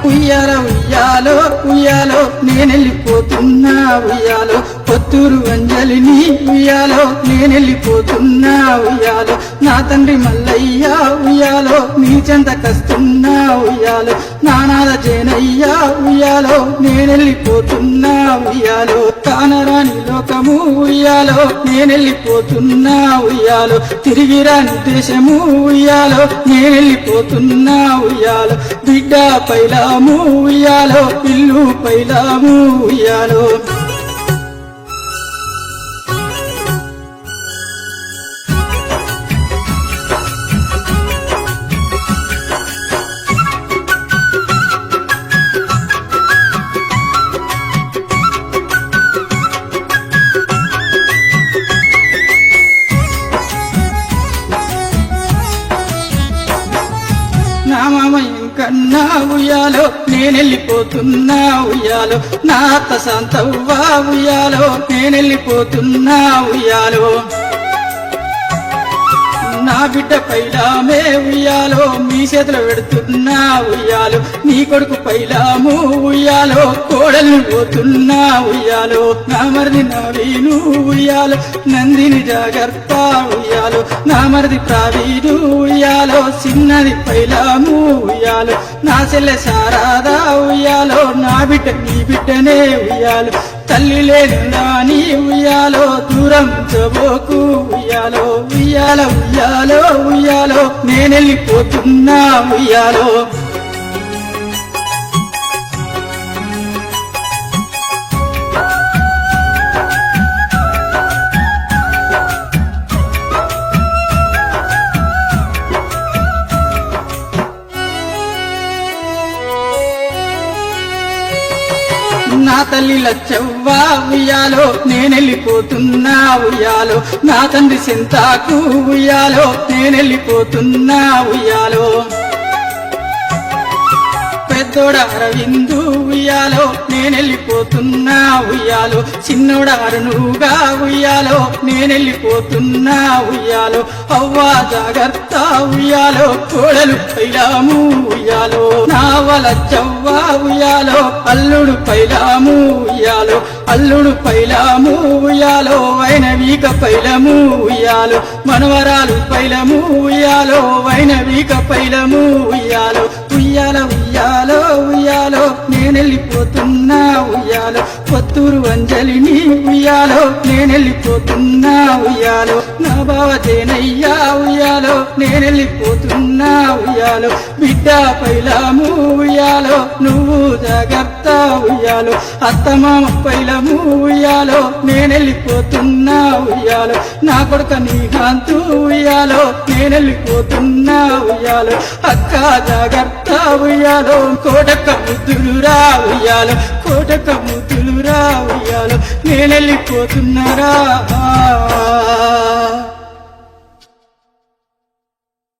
ఉయ్యాల ఉయ్యాలో ఉయ్యాలో నేనెళ్ళిపోతున్నా ఉయ్యాలో పొత్తూరు అంజలిని ఉయ్యాలో నేనెళ్ళిపోతున్నా ఉయ్యాలో నా తండ్రి మల్లయ్య ఉయ్యాలో నీ చెంతకస్తున్నా ఉయ్యాలో నానాద జేనయ్య ఉయ్యాలో నేనెళ్ళిపోతున్నా ఉయ్యాలో కానరాని లోకము ఉయ్యాలో నేనెళ్ళిపోతున్నా ఉయ్యాలో తిరిగి రాని దేశము ఉయ్యాలో నేనెళ్ళిపోతున్నా ఉయ్యాలో బిడ్డ పైలాము ఉయ్యాలో ఇల్లు పైలాము ఉయ్యాలో నా మామ ఇంకన్నా ఉయ్యాలో నేనెళ్ళిపోతున్నా ఉయ్యాలో నా అత్త శాంతవ్వ ఉయ్యాలో నేనెళ్ళిపోతున్నా ఉయ్యాలో నా బిడ్డ పైలామే ఉయ్యాలో మీ చేతులు పెడుతున్నా ఉయ్యాలో నీ కొడుకు పైలాము ఉయ్యాలో కోడల్ని పోతున్నా ఉయ్యాలో నా మరిది నవీను ఉయ్యాలో నందిని జాగ్రత్త ఉయ్యాలో నా మరిది ప్రావీడు ఉయ్యాలో చిన్నది పైలాము ఉయ్యాలో నా చెల్లె శారదా ఉయ్యాలో నా బిడ్డ నీ బిడ్డనే ఉయ్యాలో తల్లి లేని రాని ఉయ్యాలో దూరం చబోకు ఉయ్యాలో ఉయ్యాల ఉయ్యాలో ఉయ్యాలో నేనెళ్ళిపోతున్నా ఉయ్యాలో నా తల్లి లచ్చవ్వ ఉయ్యాలో నేనెళ్ళిపోతున్నా ఉయ్యాలో నా తండ్రి సింతాకు ఉయ్యాలో నేనెళ్ళిపోతున్నా ఉయ్యాలో పెద్దోడ అరవిందు ఉయ్యాలో నేనెళ్ళిపోతున్నా ఉయ్యాలో చిన్నోడ అరుణుగా ఉయ్యాలో నేనెళ్ళిపోతున్నా ఉయ్యాలో అవ్వా జాగ్రత్త ఉయ్యాలో కోడలు పైలాము ఉయ్యాలో నావల చవ్వ ఉయ్యాలో అల్లుడు పైలాము ఉయ్యాలో అల్లుడు పైలాము ఉయ్యాలో వైనవీక పైలము ఉయ్యాలో మనవరాలు పైలము ఉయ్యాలో వైనవీక పైలము ఉయ్యాలో ఉయ్యాల ఉయ్యాలో ఉయ్యాలో నేనెళ్ళిపోతున్నా ఉయ్యాలో పొత్తూరు అంజలిని ఉయ్యాలో నేనెళ్ళిపోతున్నా ఉయ్యాలో నా బావ జేనయ్య ఉయ్యాలో నేనెళ్ళిపోతున్నా ఉయ్యాలో బిడ్డ పైలాము ఉయ్యాలో నువ్వు జాగ్రత్త ఉయ్యాలో అత్తమామ పైలము ఉయ్యాలో నేనెళ్ళిపోతున్నా ఉయ్యాలో నా కొడుక నీ కాంతు ఉయ్యాలో నేనెళ్ళిపోతున్నా ఉయ్యాలో అక్క జాగ్రత్త ఉయ్యాలో కోటక్క ముద్దులురా ఉయ్యాలో కోటక్క ముద్దులురా ఉయ్యాలో నేనెళ్ళిపోతున్నారా